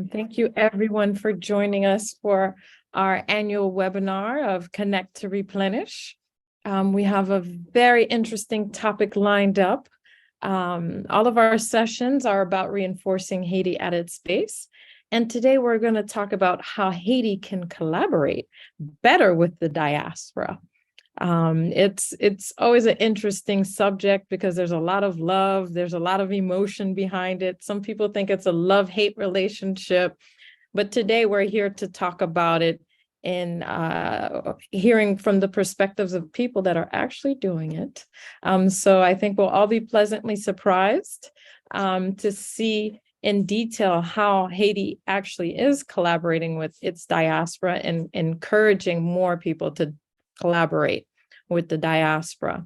Thank you everyone for joining us for our annual webinar of Connect to Replenish. We have a very interesting topic lined up. All of our sessions are about reinforcing Haiti at its base. And today we're going to talk about how Haiti can collaborate better with the diaspora. It's always an interesting subject because there's a lot of love, there's a lot of emotion behind it. Some people think it's a love-hate relationship, but today we're here to talk about it and hearing from the perspectives of people that are actually doing it. So I think we'll all be pleasantly surprised to see in detail how Haiti actually is collaborating with its diaspora and encouraging more people to collaborate with the diaspora.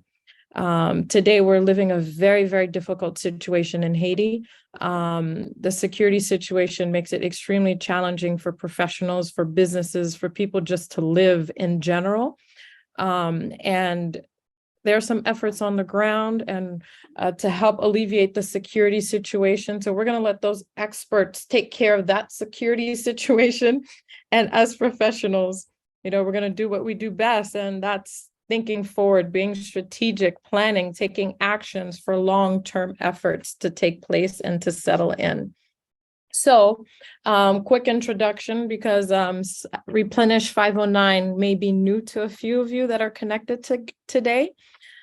Today, we're living a very, very difficult situation in Haiti. The security situation makes it extremely challenging for professionals, for businesses, for people just to live in general. And there are some efforts on the ground and to help alleviate the security situation. So we're going to let those experts take care of that security situation. And as professionals, we're going to do what we do best, and that's thinking forward, being strategic, planning, taking actions for long-term efforts to take place and to settle in. So, quick introduction, because Replenish 509 may be new to a few of you that are connected to today.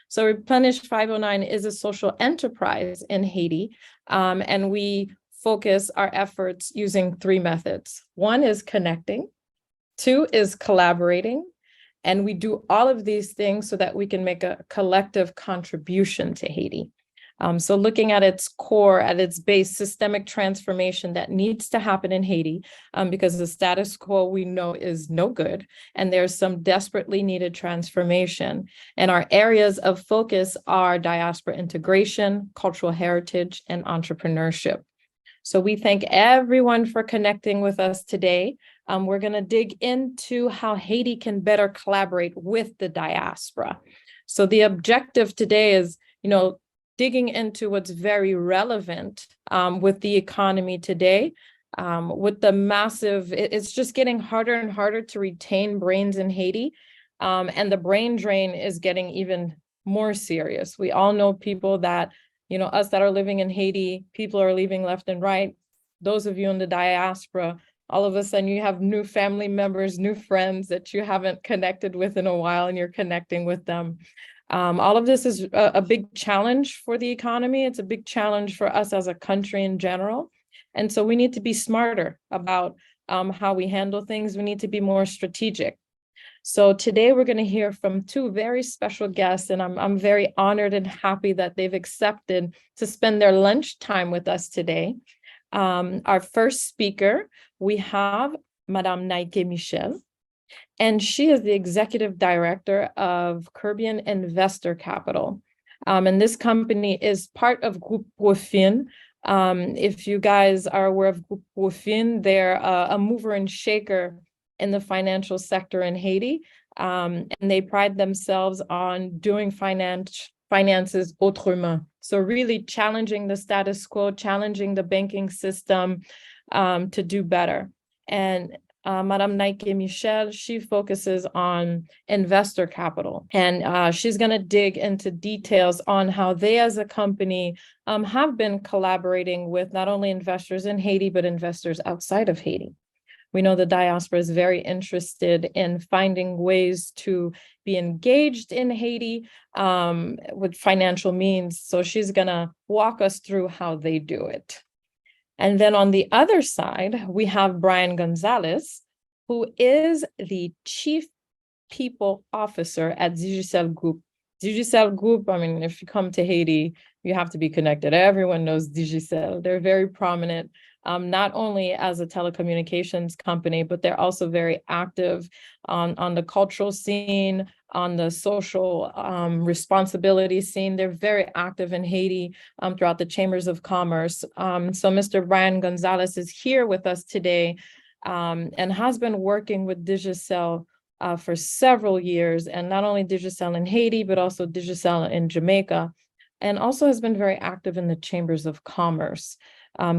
So Replenish 509 is a social enterprise in Haiti, and we focus our efforts using three methods. One is connecting. Two is collaborating, and we do all of these things so that we can make a collective contribution to Haiti. So looking at its core, at its base, systemic transformation that needs to happen in Haiti, because the status quo we know is no good, and there's some desperately needed transformation. And our areas of focus are diaspora integration, cultural heritage, and entrepreneurship. So we thank everyone for connecting with us today. We're going to dig into how Haiti can better collaborate with the diaspora. So the objective today is, digging into what's very relevant with the economy today, with the massive, it's just getting harder and harder to retain brains in Haiti. And the brain drain is getting even more serious. We all know people that, us that are living in Haiti, people are leaving left and right. Those of you in the diaspora, all of a sudden you have new family members, new friends that you haven't connected with in a while, and you're connecting with them. All of this is a big challenge for the economy. It's a big challenge for us as a country in general. And so we need to be smarter about how we handle things. We need to be more strategic. So today we're going to hear from two very special guests, and I'm very honored and happy that they've accepted to spend their lunchtime with us today. Our first speaker, we have Madame Naïké Michel, and she is the executive director of Caribbean Investor Capital. And this company is part of Groupe ProFin. If you guys are aware of Groupe ProFin, they're a mover and shaker in the financial sector in Haiti, and they pride themselves on doing finances autrement. So really challenging the status quo, challenging the banking system to do better. And Madame Naïké Michel, she focuses on investor capital, and she's going to dig into details on how they as a company have been collaborating with not only investors in Haiti, but investors outside of Haiti. We know the diaspora is very interested in finding ways to be engaged in Haiti with financial means. So she's going to walk us through how they do it. And then on the other side, we have Bryan Gonzales, who is the Chief People Officer at Digicel Groupe. Digicel Groupe, if you come to Haiti, you have to be connected. Everyone knows Digicel. They're very prominent, not only as a telecommunications company, but they're also very active on the cultural scene, on the social responsibility scene. They're very active in Haiti throughout the chambers of commerce. So Mr. Bryan Gonzales is here with us today and has been working with Digicel for several years, and not only Digicel in Haiti, but also Digicel in Jamaica, and also has been very active in the chambers of commerce.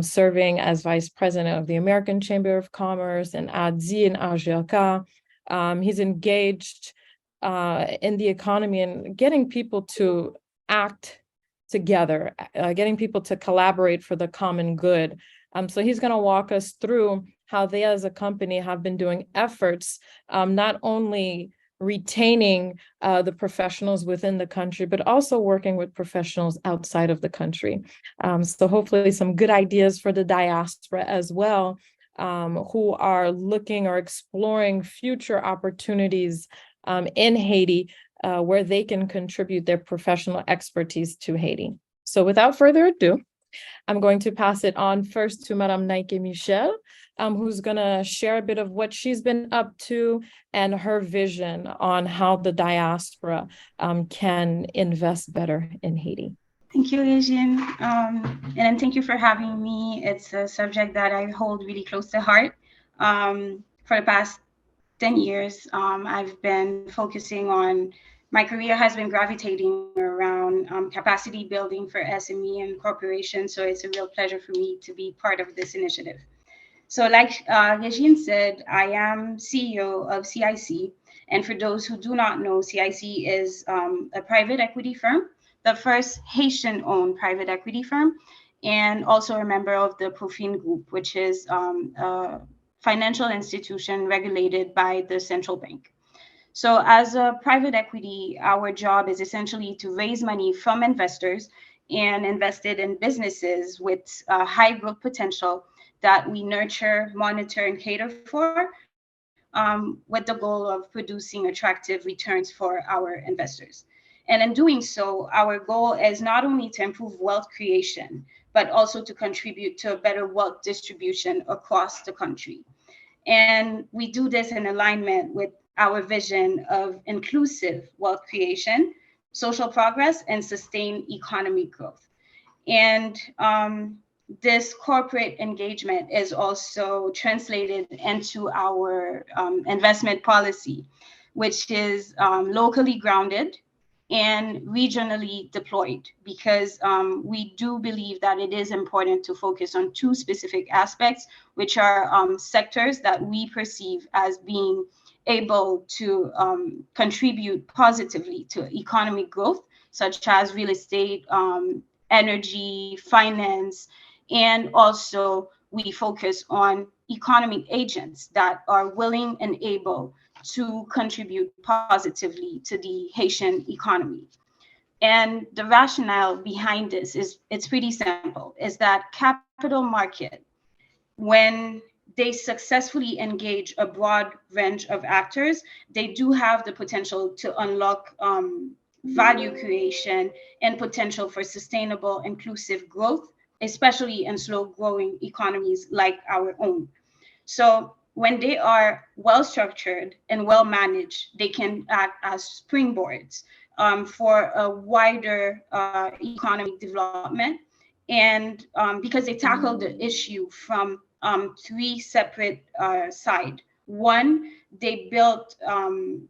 serving as vice president of the American Chamber of Commerce and ADZI in AGLK. He's engaged in the economy and getting people to act together, getting people to collaborate for the common good. So he's going to walk us through how they as a company have been doing efforts, not only retaining the professionals within the country, but also working with professionals outside of the country. So hopefully some good ideas for the diaspora as well, who are looking or exploring future opportunities in Haiti, where they can contribute their professional expertise to Haiti. So without further ado, I'm going to pass it on first to Madame Naïké Michel, who's going to share a bit of what she's been up to and her vision on how the diaspora can invest better in Haiti. Thank you, Régine. And thank you for having me. It's a subject that I hold really close to heart. For the past 10 years, I've been focusing on, my career has been gravitating around capacity building for SME and corporations. So it's a real pleasure for me to be part of this initiative. So like Régine said, I am CEO of CIC. And for those who do not know, CIC is a private equity firm, the first Haitian-owned private equity firm, and also a member of the ProFin Group, which is a financial institution regulated by the central bank. So as a private equity, our job is essentially to raise money from investors and invest it in businesses with high growth potential that we nurture, monitor, and cater for, with the goal of producing attractive returns for our investors. And in doing so, our goal is not only to improve wealth creation, but also to contribute to a better wealth distribution across the country. And we do this in alignment with our vision of inclusive wealth creation, social progress, and sustained economic growth. And this corporate engagement is also translated into our investment policy, which is locally grounded and regionally deployed, because we do believe that it is important to focus on two specific aspects, which are sectors that we perceive as being able to contribute positively to economic growth, such as real estate, energy, finance, and also we focus on economic agents that are willing and able to contribute positively to the Haitian economy. And the rationale behind this is, it's pretty simple, is that capital market, when they successfully engage a broad range of actors, they do have the potential to unlock value creation and potential for sustainable, inclusive growth, especially in slow-growing economies like our own. So when they are well-structured and well-managed, they can act as springboards for a wider economic development. And because they tackle the issue from three separate sides. One, they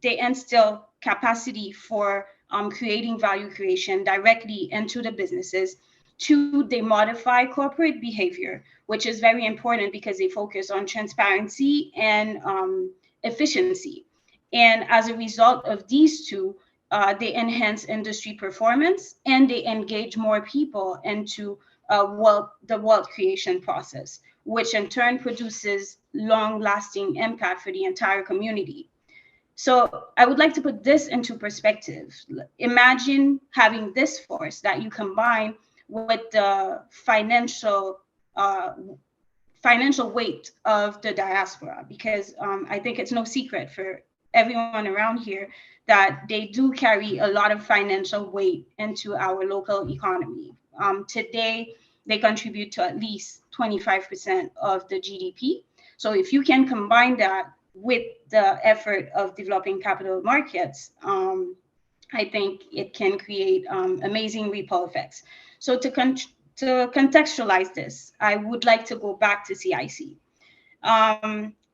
instill capacity for creating value creation directly into the businesses. Two, they modify corporate behavior, which is very important because they focus on transparency and efficiency. And as a result of these two, they enhance industry performance and they engage more people into the wealth creation process, which in turn produces long-lasting impact for the entire community. So I would like to put this into perspective. Imagine having this force that you combine with the financial weight of the diaspora, because I think it's no secret for everyone around here that they do carry a lot of financial weight into our local economy. Today, they contribute to at least 25% of the GDP. So if you can combine that with the effort of developing capital markets, I think it can create amazing ripple effects. So to contextualize this, I would like to go back to CIC.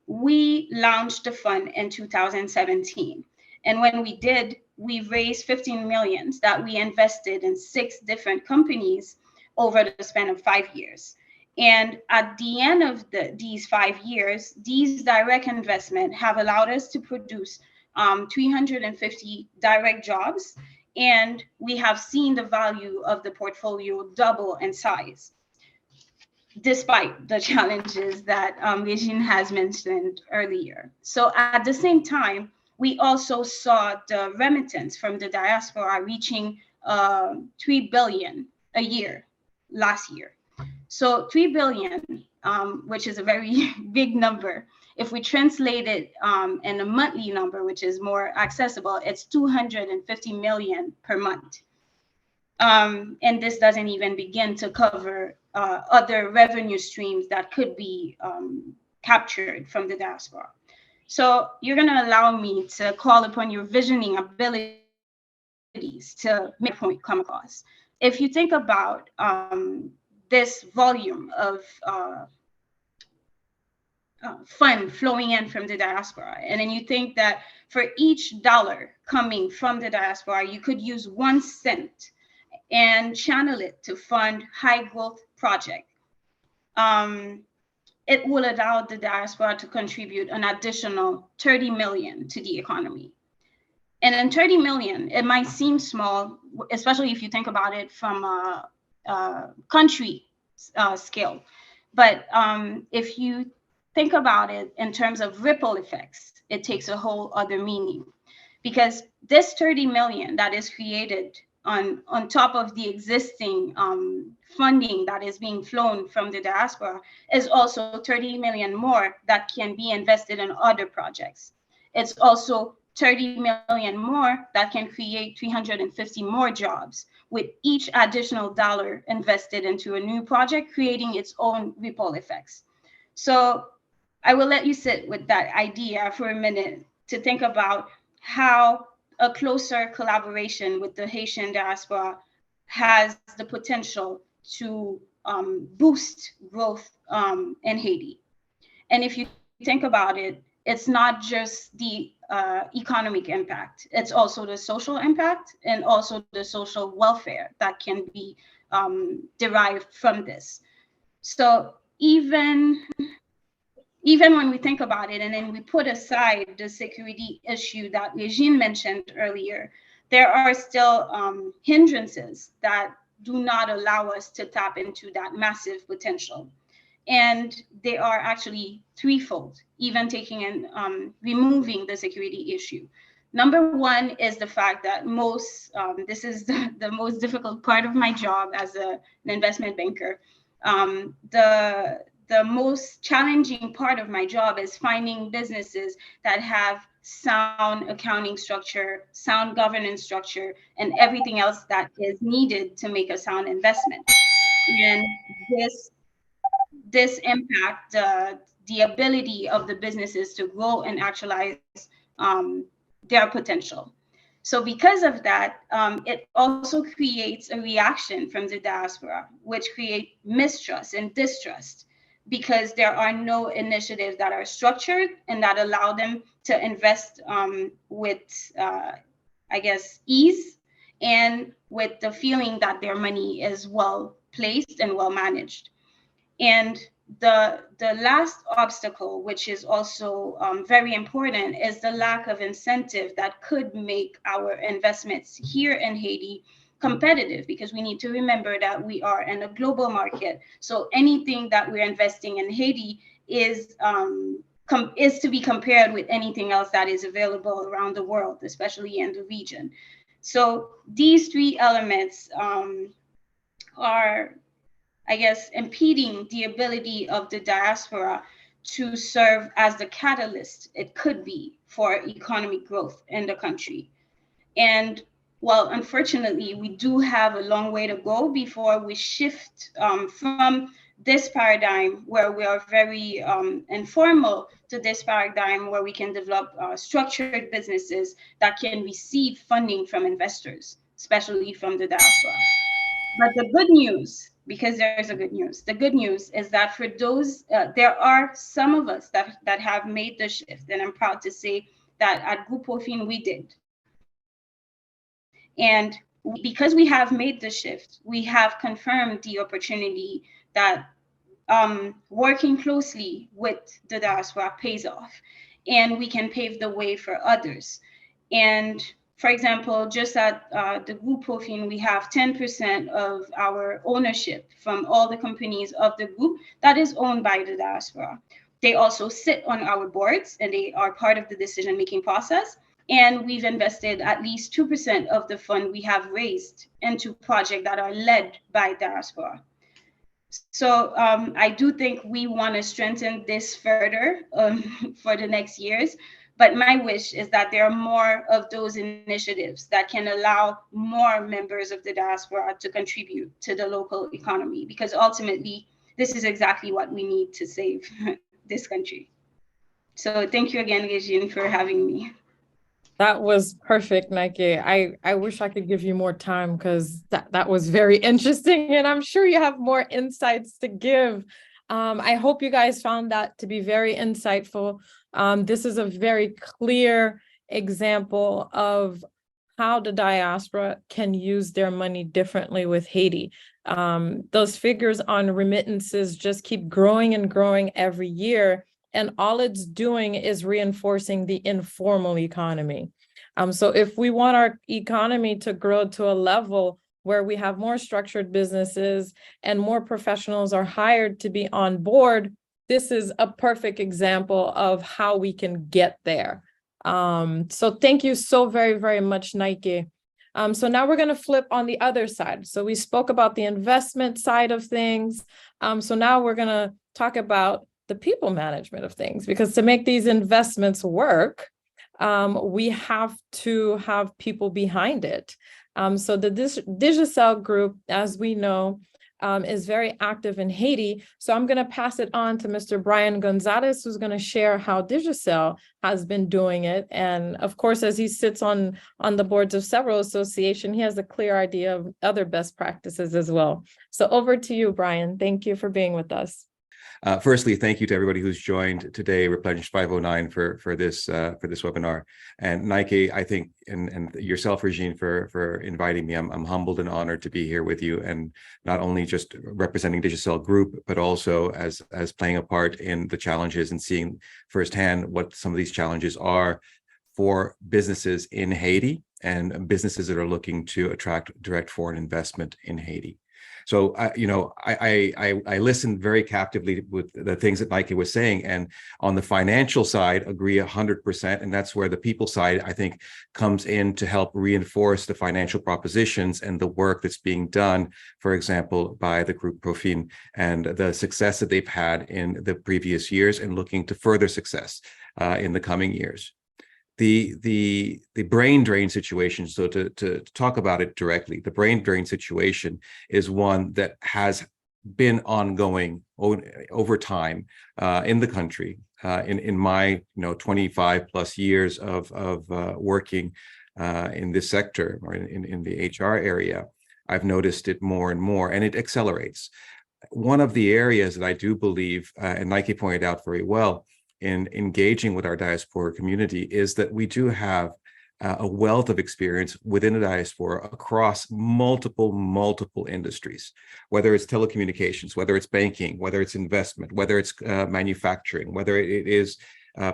We launched the fund in 2017. And when we did, we raised 15 million that we invested in 6 different companies over the span of 5 years. And at the end of these 5 years, these direct investment have allowed us to produce 350 direct jobs, and we have seen the value of the portfolio double in size, despite the challenges that Régine has mentioned earlier. So at the same time, we also saw the remittance from the diaspora reaching 3 billion a year last year. So 3 billion, which is a very big number. If we translate it in a monthly number, which is more accessible, it's 250 million per month. And this doesn't even begin to cover other revenue streams that could be captured from the diaspora. So you're going to allow me to call upon your visioning abilities to make a point come across. If you think about this volume of fund flowing in from the diaspora, and then you think that for each dollar coming from the diaspora, you could use 1 cent and channel it to fund high growth project. It will allow the diaspora to contribute an additional 30 million to the economy. And then 30 million, it might seem small, especially if you think about it from a country scale. But if you think about it in terms of ripple effects, it takes a whole other meaning. Because this 30 million that is created on top of the existing funding that is being flown from the diaspora is also 30 million more that can be invested in other projects. It's also 30 million more that can create 350 more jobs, with each additional dollar invested into a new project creating its own ripple effects. So I will let you sit with that idea for a minute to think about how a closer collaboration with the Haitian diaspora has the potential to boost growth in Haiti. And if you think about it, it's not just the economic impact, it's also the social impact and also the social welfare that can be derived from this. So even when we think about it, and then we put aside the security issue that Régine mentioned earlier, there are still hindrances that do not allow us to tap into that massive potential. And they are actually threefold, even taking and removing the security issue. Number one is the fact that this is the most difficult part of my job as an investment banker. The most challenging part of my job is finding businesses that have sound accounting structure, sound governance structure, and everything else that is needed to make a sound investment. And this impact the ability of the businesses to grow and actualize their potential. So because of that, it also creates a reaction from the diaspora, which create mistrust and distrust, because there are no initiatives that are structured and that allow them to invest with, I guess, ease, and with the feeling that their money is well placed and well managed. And the last obstacle, which is also very important, is the lack of incentive that could make our investments here in Haiti competitive, because we need to remember that we are in a global market. So anything that we're investing in Haiti is to be compared with anything else that is available around the world, especially in the region. So these three elements are, I guess, impeding the ability of the diaspora to serve as the catalyst it could be for economic growth in the country. And well, unfortunately, we do have a long way to go before we shift from this paradigm where we are very informal to this paradigm where we can develop structured businesses that can receive funding from investors, especially from the diaspora. But the good news, because there's a good news, the good news is that for those, there are some of us that have made the shift, and I'm proud to say that at Groupe ProFin we did. And because we have made the shift, we have confirmed the opportunity that working closely with the diaspora pays off, and we can pave the way for others. And for example, just at the Groupe ProFin, we have 10% of our ownership from all the companies of the group that is owned by the diaspora. They also sit on our boards and they are part of the decision-making process. And we've invested at least 2% of the fund we have raised into projects that are led by diaspora. So I do think we want to strengthen this further for the next years. But my wish is that there are more of those initiatives that can allow more members of the diaspora to contribute to the local economy, because ultimately, this is exactly what we need to save this country. So thank you again, Régine, for having me. That was perfect, Naïké. I wish I could give you more time because that was very interesting, and I'm sure you have more insights to give. I hope you guys found that to be very insightful. This is a very clear example of how the diaspora can use their money differently with Haiti. Those figures on remittances just keep growing and growing every year. And all it's doing is reinforcing the informal economy. So if we want our economy to grow to a level where we have more structured businesses and more professionals are hired to be on board, this is a perfect example of how we can get there. So thank you so very, very much, Naïké. So now we're going to flip on the other side. So we spoke about the investment side of things. So now we're going to talk about the people management of things, because to make these investments work, we have to have people behind it. So the Digicel group, as we know, is very active in Haiti. So I'm going to pass it on to Mr. Bryan Gonzales, who's going to share how Digicel has been doing it. And of course, as he sits on the boards of several associations, he has a clear idea of other best practices as well. So over to you, Bryan. Thank you for being with us. Firstly, thank you to everybody who's joined today, Replenish 509, for this webinar. And Naïké, I think, and yourself, Régine, for inviting me. I'm humbled and honored to be here with you, and not only just representing Digicel Group, but also as playing a part in the challenges and seeing firsthand what some of these challenges are for businesses in Haiti and businesses that are looking to attract direct foreign investment in Haiti. So, I listened very captively with the things that Naïké was saying, and on the financial side, agree 100%. And that's where the people side, I think, comes in to help reinforce the financial propositions and the work that's being done, for example, by the Groupe ProFin and the success that they've had in the previous years and looking to further success in the coming years. The brain drain situation, so to talk about it directly, the brain drain situation is one that has been ongoing over time in the country. In my 25 plus years of working in this sector or in the HR area, I've noticed it more and more, and it accelerates. One of the areas that I do believe, and Naïké pointed out very well, in engaging with our diaspora community, is that we do have a wealth of experience within the diaspora across multiple industries, whether it's telecommunications, whether it's banking, whether it's investment, whether it's manufacturing, whether it is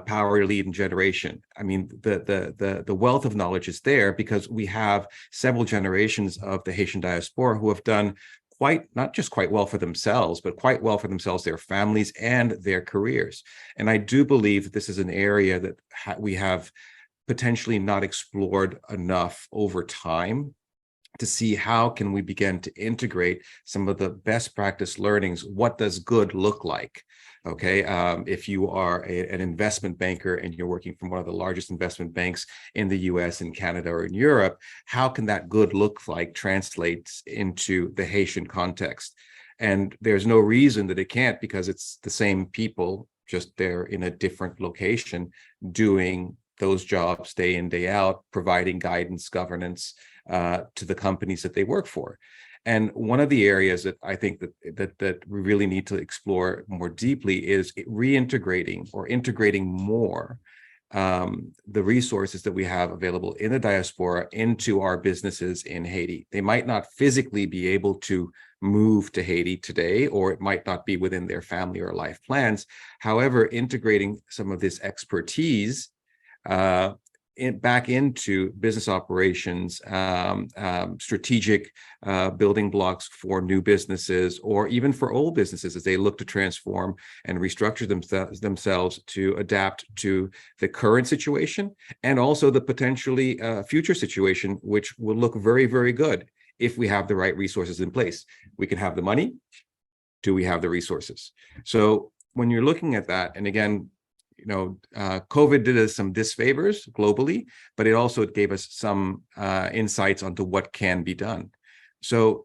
power, lead, and generation. I mean, the wealth of knowledge is there because we have several generations of the Haitian diaspora who have done not just quite well for themselves, but quite well for themselves, their families, and their careers. And I do believe that this is an area that we have potentially not explored enough over time to see how can we begin to integrate some of the best practice learnings. What does good look like? Okay, if you are an investment banker and you're working from one of the largest investment banks in the US and Canada or in Europe, how can that good look like translates into the Haitian context? And there's no reason that it can't, because it's the same people, just they're in a different location doing those jobs day in, day out, providing guidance, governance to the companies that they work for. And one of the areas that I think that we really need to explore more deeply is reintegrating or integrating more the resources that we have available in the diaspora into our businesses in Haiti. They might not physically be able to move to Haiti today, or it might not be within their family or life plans. However, integrating some of this expertise back into business operations, strategic building blocks for new businesses, or even for old businesses as they look to transform and restructure themselves to adapt to the current situation and also the potentially future situation, which will look very, very good if we have the right resources in place. We can have the money. Do we have the resources? So when you're looking at that, and again, COVID did us some disfavors globally, but it also gave us some insights onto what can be done. So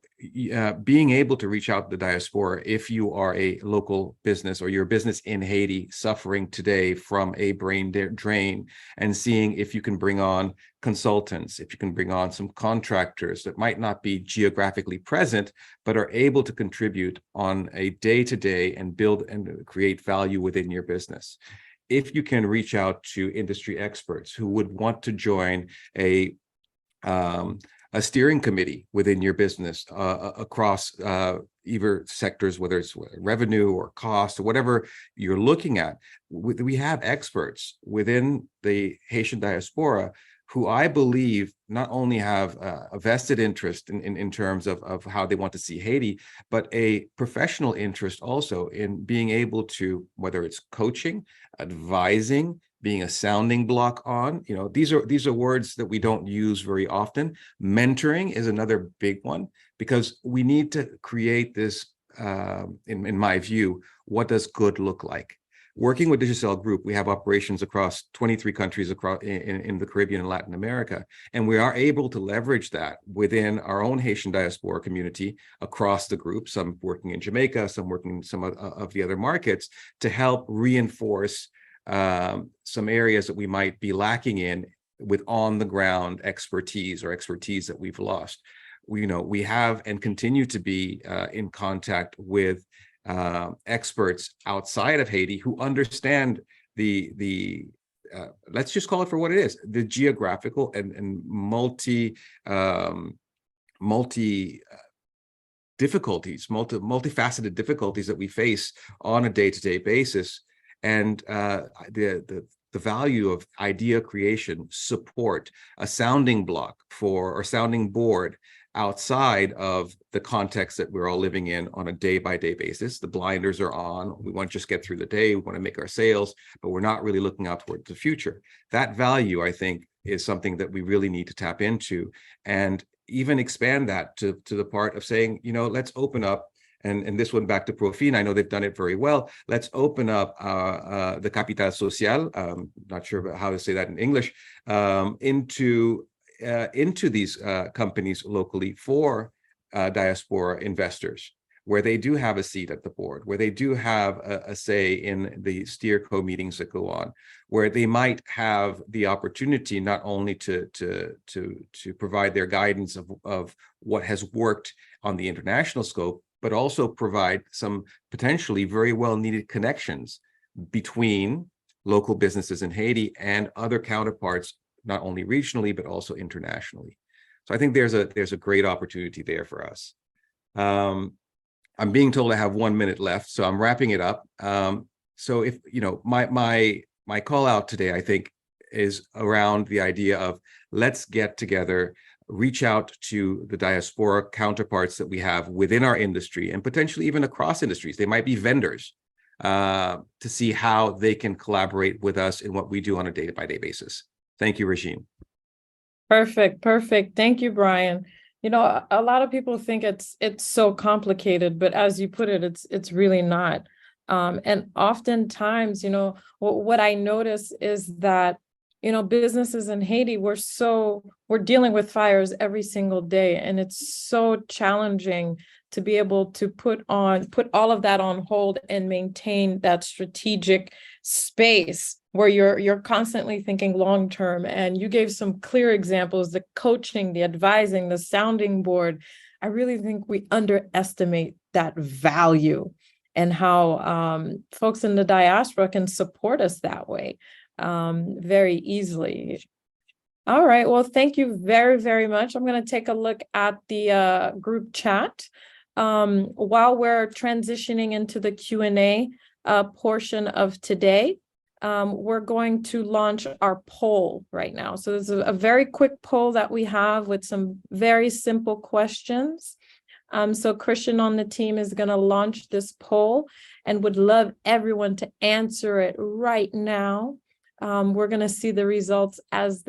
being able to reach out to the diaspora, if you are a local business or your business in Haiti suffering today from a brain drain, and seeing if you can bring on consultants, if you can bring on some contractors that might not be geographically present, but are able to contribute on a day-to-day and build and create value within your business. If you can reach out to industry experts who would want to join a steering committee within your business across either sectors, whether it's revenue or cost or whatever you're looking at, we have experts within the Haitian diaspora who I believe not only have a vested interest in terms of how they want to see Haiti, but a professional interest also in being able to, whether it's coaching, advising, being a sounding block on, these are words that we don't use very often. Mentoring is another big one, because we need to create this, in my view, what does good look like? Working with Digicel Group, we have operations across 23 countries across in the Caribbean and Latin America, and we are able to leverage that within our own Haitian diaspora community across the group, some working in Jamaica, some working in some of the other markets, to help reinforce some areas that we might be lacking in with on-the-ground expertise or expertise that we've lost. We have and continue to be in contact with experts outside of Haiti who understand the let's just call it for what it is, the geographical and multifaceted difficulties that we face on a day-to-day basis, and the value of idea creation, support, a sounding block or sounding board outside of the context that we're all living in on a day-by-day basis. The blinders are on. We want to just get through the day. We want to make our sales, but we're not really looking out toward the future. That value, I think, is something that we really need to tap into, and even expand that to the part of saying, let's open up, and this one back to ProFin, I know they've done it very well. Let's open up the capital social, not sure how to say that in English, into these companies locally for diaspora investors, where they do have a seat at the board, where they do have a say in the steerco meetings that go on, where they might have the opportunity not only to provide their guidance of what has worked on the international scope, but also provide some potentially very well needed connections between local businesses in Haiti and other counterparts, not only regionally, but also internationally. So I think there's a great opportunity there for us. I'm being told I have 1 minute left, so I'm wrapping it up. So if, my call out today, I think, is around the idea of let's get together, reach out to the diaspora counterparts that we have within our industry and potentially even across industries. They might be vendors, to see how they can collaborate with us in what we do on a day-by-day basis. Thank you, Régine. Perfect. Thank you, Bryan. A lot of people think it's so complicated, but as you put it, it's really not. And oftentimes, what I notice is that, businesses in Haiti, we're dealing with fires every single day, and it's so challenging to be able to put all of that on hold and maintain that strategic space where you're constantly thinking long term. And you gave some clear examples: the coaching, the advising, the sounding board. I really think we underestimate that value and how folks in the diaspora can support us that way. very easily. All right, well, thank you very, very much. I'm going to take a look at the group chat. While we're transitioning into the Q&A portion of today, we're going to launch our poll right now. So there's a very quick poll that we have with some very simple questions. So Christian on the team is going to launch this poll and would love everyone to answer it right now. We're going to see the results as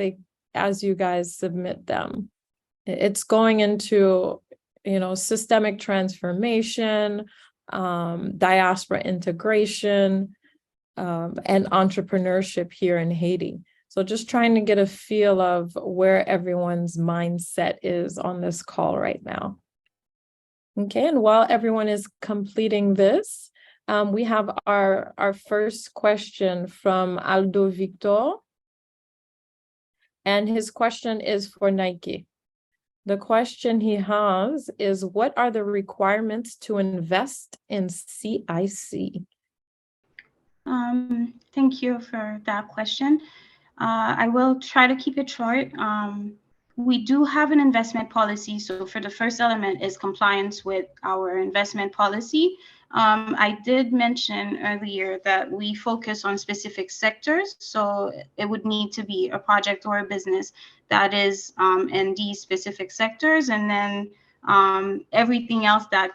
you guys submit them. It's going into, systemic transformation, diaspora integration, and entrepreneurship here in Haiti. So just trying to get a feel of where everyone's mindset is on this call right now. Okay, and while everyone is completing this, we have our first question from Aldo Victor. And his question is for Naïké. The question he has is, what are the requirements to invest in CIC? Thank you for that question. I will try to keep it short. We do have an investment policy. So for the first element is compliance with our investment policy. I did mention earlier that we focus on specific sectors. So it would need to be a project or a business that is in these specific sectors. And then everything else that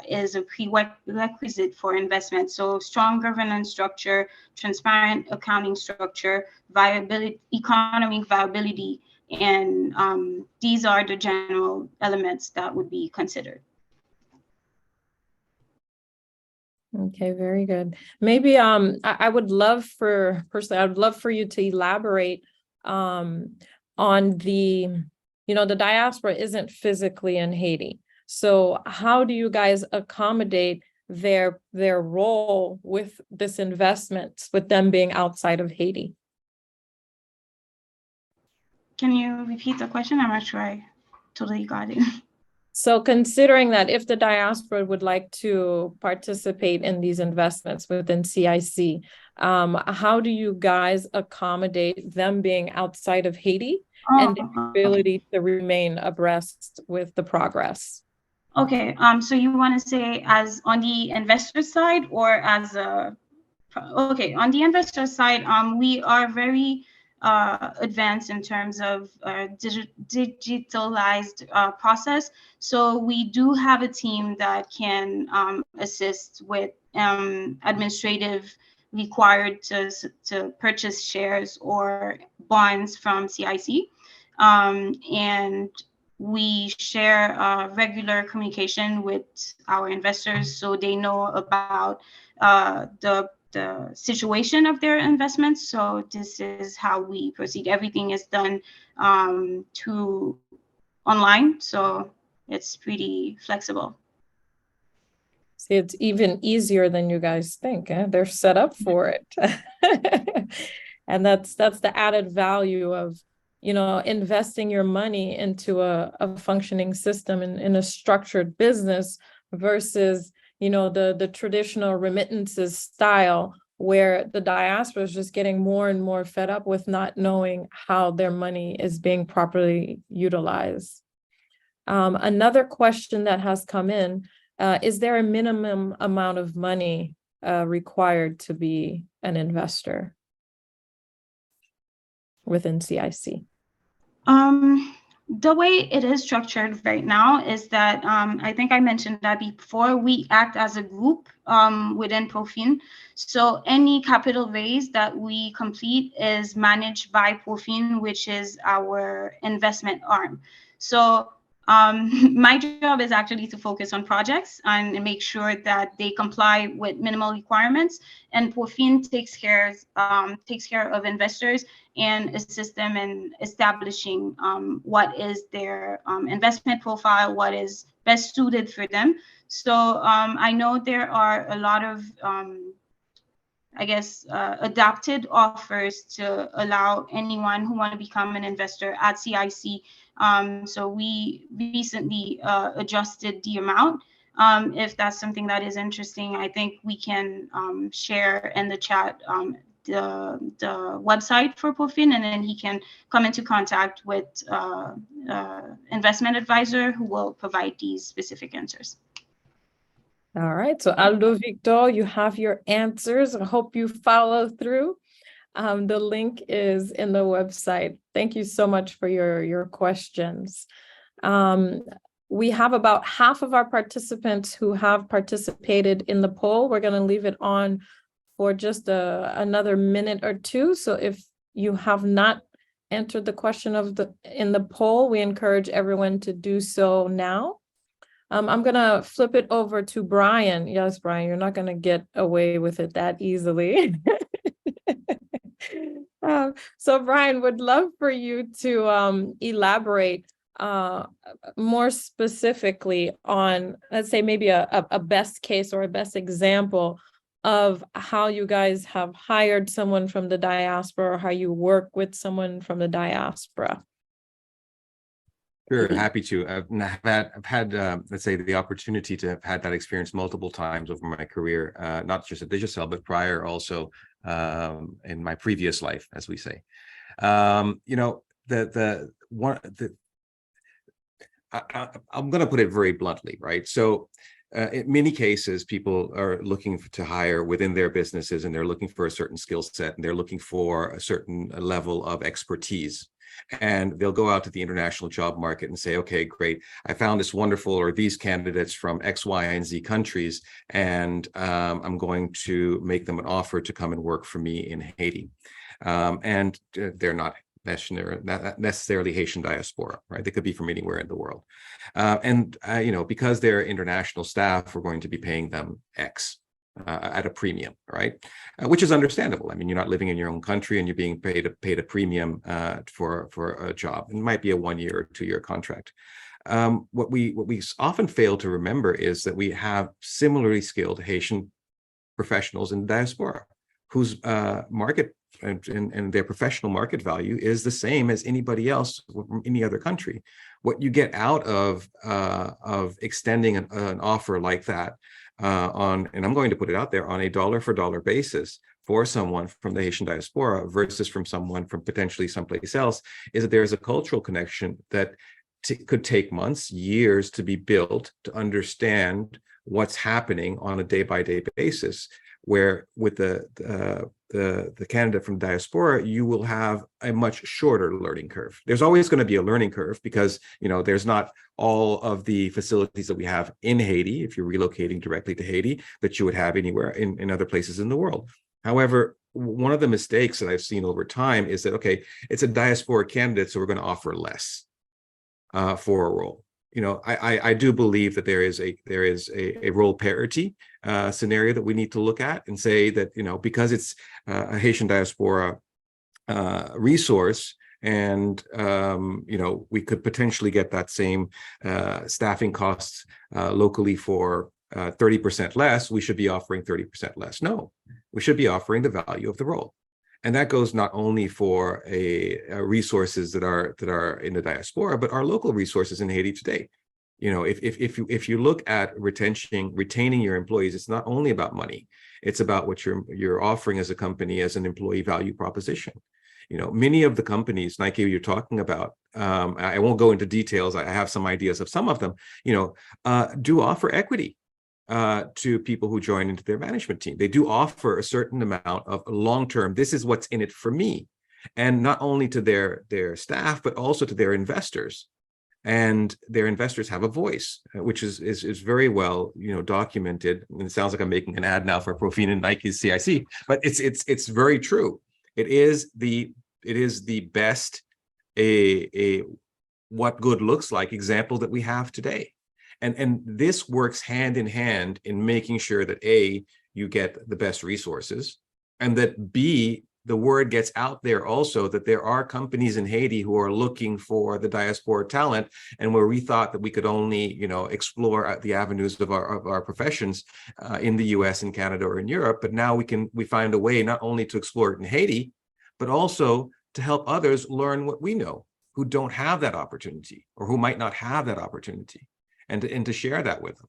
is a prerequisite for investment. So strong governance structure, transparent accounting structure, viability, economic viability, and these are the general elements that would be considered. Okay, very good. Maybe I would love for you to elaborate on the, the diaspora isn't physically in Haiti. So how do you guys accommodate their role with this investment, with them being outside of Haiti? Can you repeat the question? I'm not sure I totally got it. So considering that if the diaspora would like to participate in these investments within CIC, how do you guys accommodate them being outside of Haiti and the ability to remain abreast with the progress? Okay, so you want to say as on the investor side or as a, okay, on the investor side, we are very advanced in terms of digitalized process. So we do have a team that can assist with administrative required to purchase shares or bonds from CIC. And we share regular communication with our investors so they know about the situation of their investments. So this is how we proceed. Everything is done through online, so it's pretty flexible. See, it's even easier than you guys think. They're set up for it. And that's the added value of, investing your money into a functioning system in a structured business versus, the traditional remittances style where the diaspora is just getting more and more fed up with not knowing how their money is being properly utilized. Another question that has come in, is there a minimum amount of money required to be an investor within CIC? The way it is structured right now is that I think I mentioned that before, we act as a group within ProFin. So any capital raise that we complete is managed by ProFin, which is our investment arm. So my job is actually to focus on projects and make sure that they comply with minimal requirements, and ProFin takes care of investors and assist them in establishing what is their investment profile, what is best suited for them. So I know there are a lot of adapted offers to allow anyone who want to become an investor at CIC. So we recently adjusted the amount. If that's something that is interesting, I think we can share in the chat website for ProFin, and then he can come into contact with investment advisor who will provide these specific answers. All right, so Aldo Victor, you have your answers. I hope you follow through. The link is in the website. Thank you so much for your questions. We have about half of our participants who have participated in the poll. We're going to leave it on for just another minute or two. So if you have not entered the question in the poll, we encourage everyone to do so now. I'm going to flip it over to Bryan. Yes, Bryan, you're not going to get away with it that easily. So Bryan, would love for you to elaborate more specifically on, let's say, maybe a best case or a best example of how you guys have hired someone from the diaspora, or how you work with someone from the diaspora. Sure, happy to. I've had let's say, the opportunity to have had that experience multiple times over my career, not just at Digicel, but prior also in my previous life, as we say. I'm going to put it very bluntly, right? So in many cases, people are looking to hire within their businesses, and they're looking for a certain skill set, and they're looking for a certain level of expertise. And they'll go out to the international job market and say, okay, great, I found this wonderful, or these candidates from X, Y, and Z countries, and I'm going to make them an offer to come and work for me in Haiti. And they're not necessarily Haitian diaspora, right? They could be from anywhere in the world. Because they're international staff, we're going to be paying them X. At a premium, right? Which is understandable. I mean, you're not living in your own country, and you're being paid a premium for a job. It might be a 1 year or 2 year contract. What we often fail to remember is that we have similarly skilled Haitian professionals in the diaspora, whose market and their professional market value is the same as anybody else from any other country. What you get out of extending an offer like that, and I'm going to put it out there, on a dollar for dollar basis for someone from the Haitian diaspora versus from someone from potentially someplace else, is that there is a cultural connection that could take months, years to be built, to understand what's happening on a day-by-day basis. Where with the candidate from diaspora, you will have a much shorter learning curve. There's always going to be a learning curve because, there's not all of the facilities that we have in Haiti, if you're relocating directly to Haiti, that you would have anywhere in other places in the world. However, one of the mistakes that I've seen over time is that, okay, it's a diaspora candidate, so we're going to offer less for a role. I do believe that there is a role parity scenario that we need to look at and say that, because it's a Haitian diaspora resource, and we could potentially get that same staffing costs locally for 30% less, we should be offering 30% less. No, we should be offering the value of the role. And that goes not only for resources that are in the diaspora, but our local resources in Haiti today. If you look at retaining your employees, it's not only about money. It's about what you're offering as a company as an employee value proposition. Many of the companies, Naïké, you're talking about, I won't go into details. I have some ideas of some of them. Do offer equity to people who join into their management team. They do offer a certain amount of long-term, this is what's in it for me, and not only to their staff, but also to their investors. And their investors have a voice, which is very well documented. And it sounds like I'm making an ad now for ProFin and Nike's CIC, but it's very true. It is the best what good looks like example that we have today. And this works hand in hand in making sure that A, you get the best resources, and that B, the word gets out there also that there are companies in Haiti who are looking for the diaspora talent, and where we thought that we could only, explore the avenues of our professions in the US and Canada or in Europe, but now we find a way not only to explore it in Haiti, but also to help others learn what we know who don't have that opportunity or who might not have that opportunity. And to share that with them.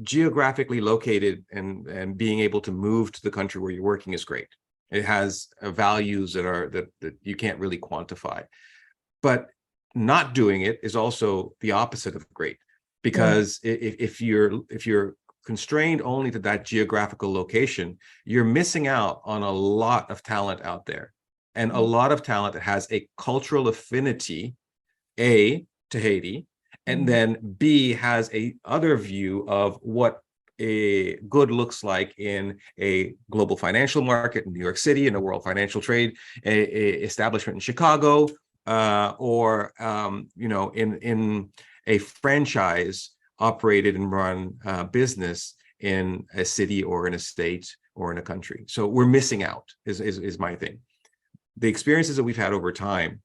Geographically located and being able to move to the country where you're working is great. It has values that you can't really quantify. But not doing it is also the opposite of great, because if you're constrained only to that geographical location, you're missing out on a lot of talent out there, and a lot of talent that has a cultural affinity, A, to Haiti, and then B, has a other view of what a good looks like in a global financial market in New York City, in a world financial trade a establishment in Chicago, or in a franchise operated and run business in a city or in a state or in a country. So we're missing out is my thing. The experiences that we've had over time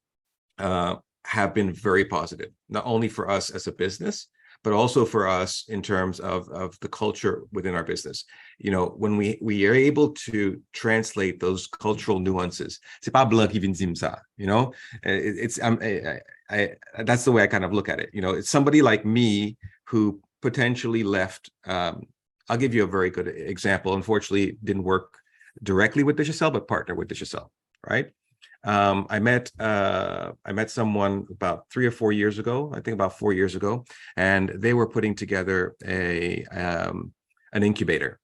have been very positive, not only for us as a business, but also for us in terms of the culture within our business. When we are able to translate those cultural nuances, c'est pas blanc qui vient dire ça, that's the way I kind of look at it. It's somebody like me who potentially left. I'll give you a very good example. Unfortunately, didn't work directly with Digicel, but partner with Digicel, right? I met someone about 3 or 4 years ago, I think about 4 years ago, and they were putting together an incubator,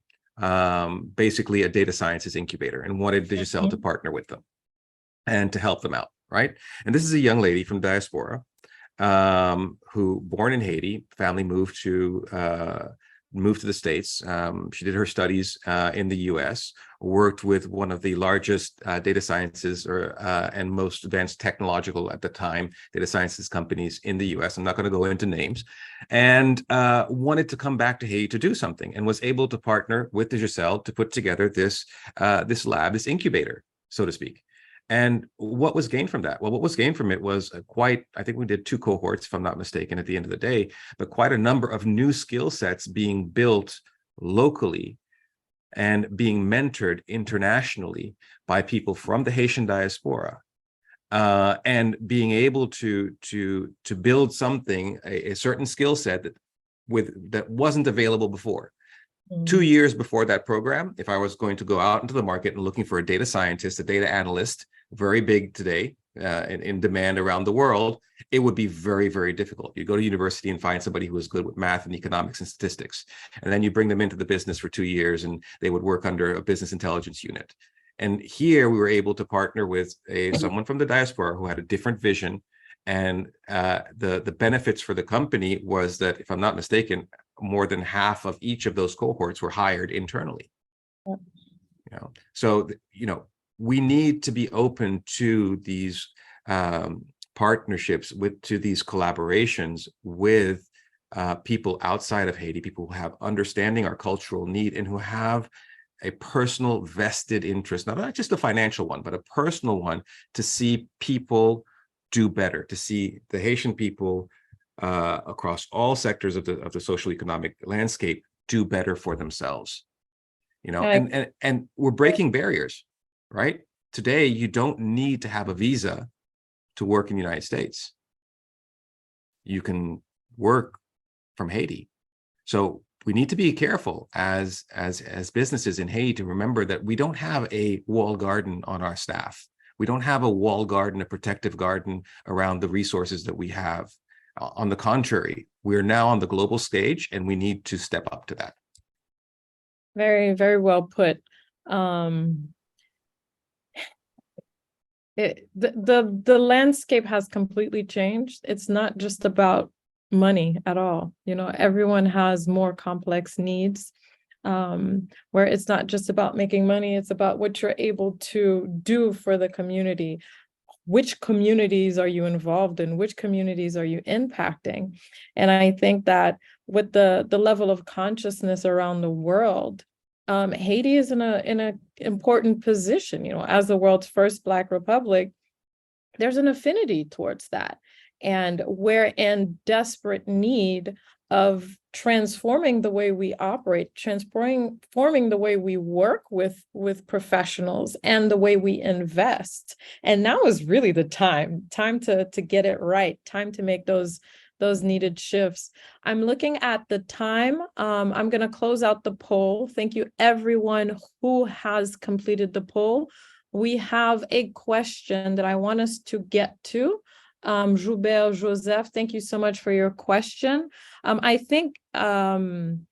basically a data sciences incubator, and wanted Digicel to partner with them and to help them out, right? And this is a young lady from Diaspora, who born in Haiti, family moved to the States. She did her studies in the US, worked with one of the largest data sciences and most advanced technological at the time data sciences companies in the US. I'm not going to go into names, and wanted to come back to Haiti to do something, and was able to partner with Digicel to put together this lab, this incubator, so to speak. And what was gained from that? Well, what was gained from it was I think we did 2 cohorts, if I'm not mistaken, at the end of the day, but quite a number of new skill sets being built locally and being mentored internationally by people from the Haitian diaspora, and being able to build something, a certain skill set that wasn't available before. 2 years before that program, if I was going to go out into the market and looking for a data scientist, a data analyst, very big today, in demand around the world, it would be very, very difficult. You go to university and find somebody who is good with math and economics and statistics, and then you bring them into the business for 2 years, and they would work under a business intelligence unit. And here we were able to partner with someone from the diaspora who had a different vision, and the benefits for the company was that, if I'm not mistaken, more than half of each of those cohorts were hired internally. So we need to be open to these partnerships, to these collaborations with people outside of Haiti, people who have understanding our cultural need and who have a personal vested interest, not just a financial one, but a personal one, to see people do better, to see the Haitian people across all sectors of the social economic landscape do better for themselves. And we're breaking barriers, right? Today, you don't need to have a visa to work in the United States. You can work from Haiti. So we need to be careful as businesses in Haiti to remember that we don't have a walled garden on our staff. We don't have a walled garden, a protective garden around the resources that we have. On the contrary, we're now on the global stage, and we need to step up to that. Very, very well put. The landscape has completely changed. It's not just about money at all. Everyone has more complex needs, where it's not just about making money. It's about what you're able to do for the community. Which communities are you involved in? Which communities are you impacting? And I think that with the level of consciousness around the world, Haiti is in an important position. As the world's first Black republic, there's an affinity towards that. And we're in desperate need of transforming the way we operate, transforming the way we work with professionals and the way we invest. And now is really the time to get it right, time to make those those needed shifts. I'm looking at the time. I'm going to close out the poll. Thank you, everyone who has completed the poll. We have a question that I want us to get to. Joubert Joseph, thank you so much for your question. I think Bryan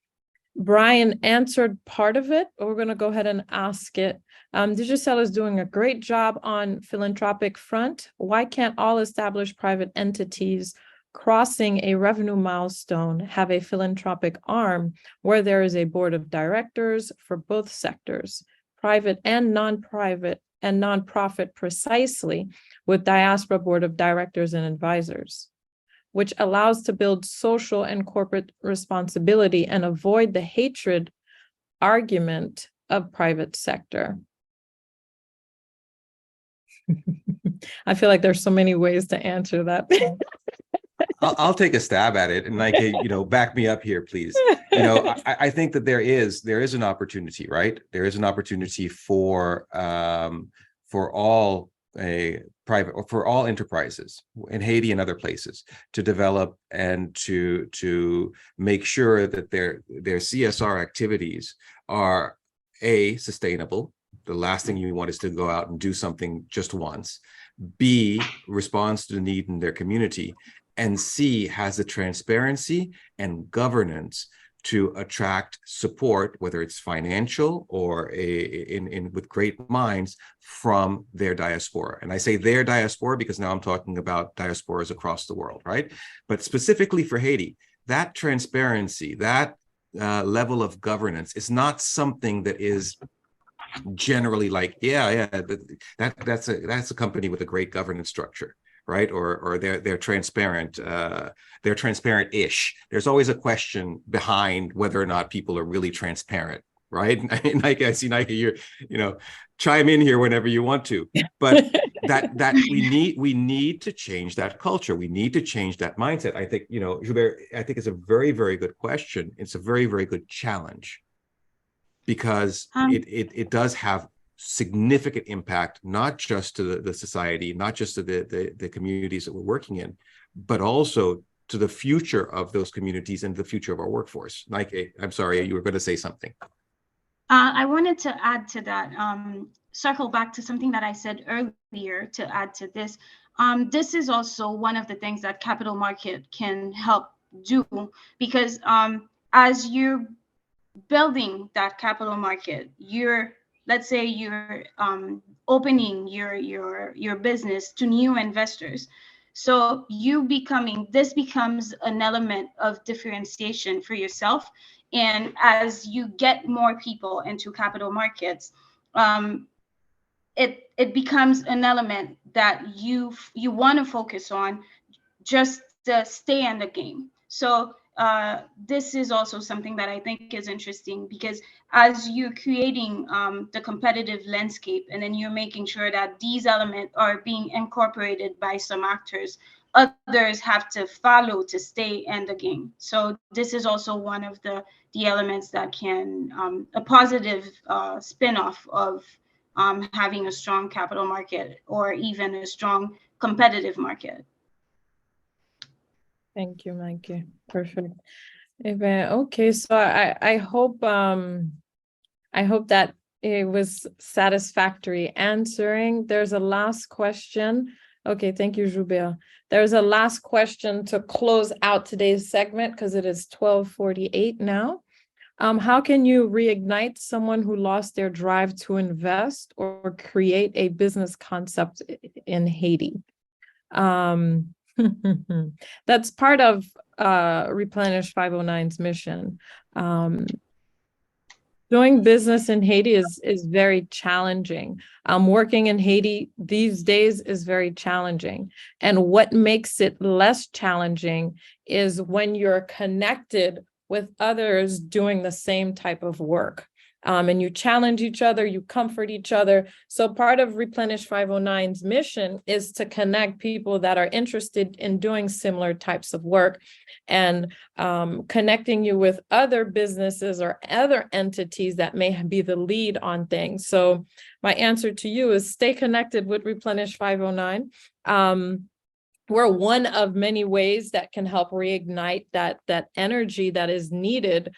answered part of it, but we're going to go ahead and ask it. Digicel is doing a great job on philanthropic front. Why can't all established private entities crossing a revenue milestone have a philanthropic arm where there is a board of directors for both sectors, private and non-private and nonprofit, precisely with Diaspora board of directors and advisors, which allows to build social and corporate responsibility and avoid the hatred argument of private sector? I feel like there's so many ways to answer that. I'll take a stab at it, and Naïké, back me up here, please. I think that there is an opportunity, right? There is an opportunity for all enterprises in Haiti and other places to develop and to make sure that their CSR activities are sustainable. The last thing you want is to go out and do something just once. B, responds to the need in their community. And C, has the transparency and governance to attract support, whether it's financial or with great minds from their diaspora. And I say their diaspora because now I'm talking about diasporas across the world, right? But specifically for Haiti, that transparency, that level of governance is not something that is generally like, that's a company with a great governance structure, right? Or they're transparent, they're transparent-ish. There's always a question behind whether or not people are really transparent, right? Naïké, I see Naïké, chime in here whenever you want to. But that we need to change that culture. We need to change that mindset. I think, Joubert, I think it's a very, very good question. It's a very, very good challenge, because it does have significant impact, not just to the society, not just to the communities that we're working in, but also to the future of those communities and the future of our workforce. Naïké, I'm sorry, you were going to say something. I wanted to add to that, circle back to something that I said earlier to add to this. This is also one of the things that capital market can help do, because as you're building that capital market, let's say you're opening your business to new investors. So this becomes an element of differentiation for yourself. And as you get more people into capital markets, it becomes an element that you want to focus on just to stay in the game. So this is also something that I think is interesting, because as you're creating the competitive landscape, and then you're making sure that these elements are being incorporated by some actors, others have to follow to stay in the game. So this is also one of the elements that can a positive spin-off of having a strong capital market, or even a strong competitive market. Thank you, Naïké. Perfect. Okay, so I hope that it was satisfactory answering. There's a last question. Okay, thank you, Joubert. There's a last question to close out today's segment, because it is 12:48 now. How can you reignite someone who lost their drive to invest or create a business concept in Haiti? That's part of Replenish 509's mission. Doing business in Haiti is very challenging. Working in Haiti these days is very challenging. And what makes it less challenging is when you're connected with others doing the same type of work. And you challenge each other, you comfort each other. So part of Replenish 509's mission is to connect people that are interested in doing similar types of work, and connecting you with other businesses or other entities that may be the lead on things. So my answer to you is stay connected with Replenish 509. we're one of many ways that can help reignite that energy that is needed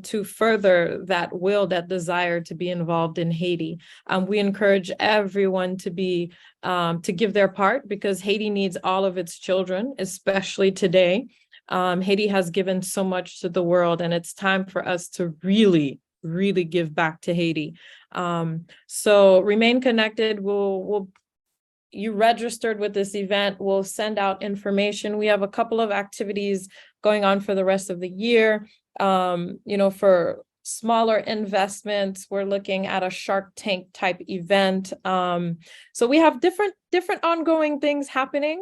to further that will, that desire to be involved in Haiti. We encourage everyone to give their part, because Haiti needs all of its children, especially today. Haiti has given so much to the world, and it's time for us to really give back to Haiti. So remain connected. You registered with this event, we'll send out information. We have a couple of activities going on for the rest of the year. For smaller investments, we're looking at a Shark Tank type event. So we have different ongoing things happening.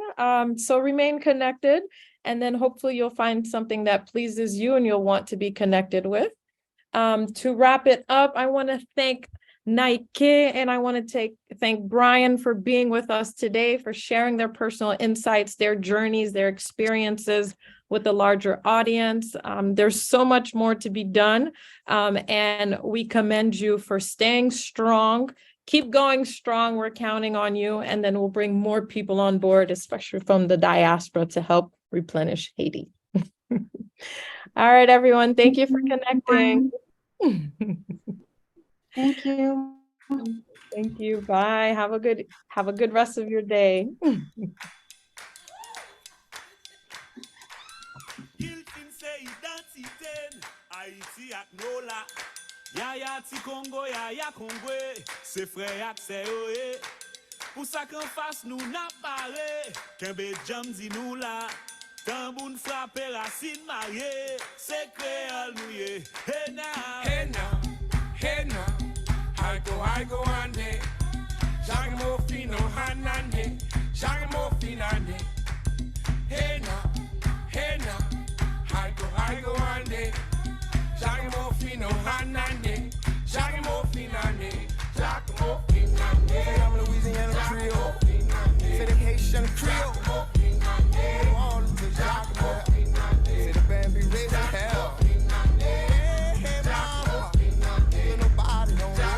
So remain connected, and then hopefully you'll find something that pleases you and you'll want to be connected with. To wrap it up, I want to thank Naïké, and I want to thank Bryan for being with us today, for sharing their personal insights, their journeys, their experiences with the larger audience. There's so much more to be done, and we commend you for staying strong. Keep going strong. We're counting on you, and then we'll bring more people on board, especially from the diaspora, to help replenish Haiti. All right, everyone. Thank you for connecting. Thank you. Thank you. Bye. Have a good rest of your day. Haiti ak Nola, Yaya ti Congo, Yaya Congwe, se frè ak se oe. Pou sa kan fas nou na pare, Kembe jam di nou la, Tamboun frappe racine marié, se créole nou ye. Hey now, hey now, hey now, I go,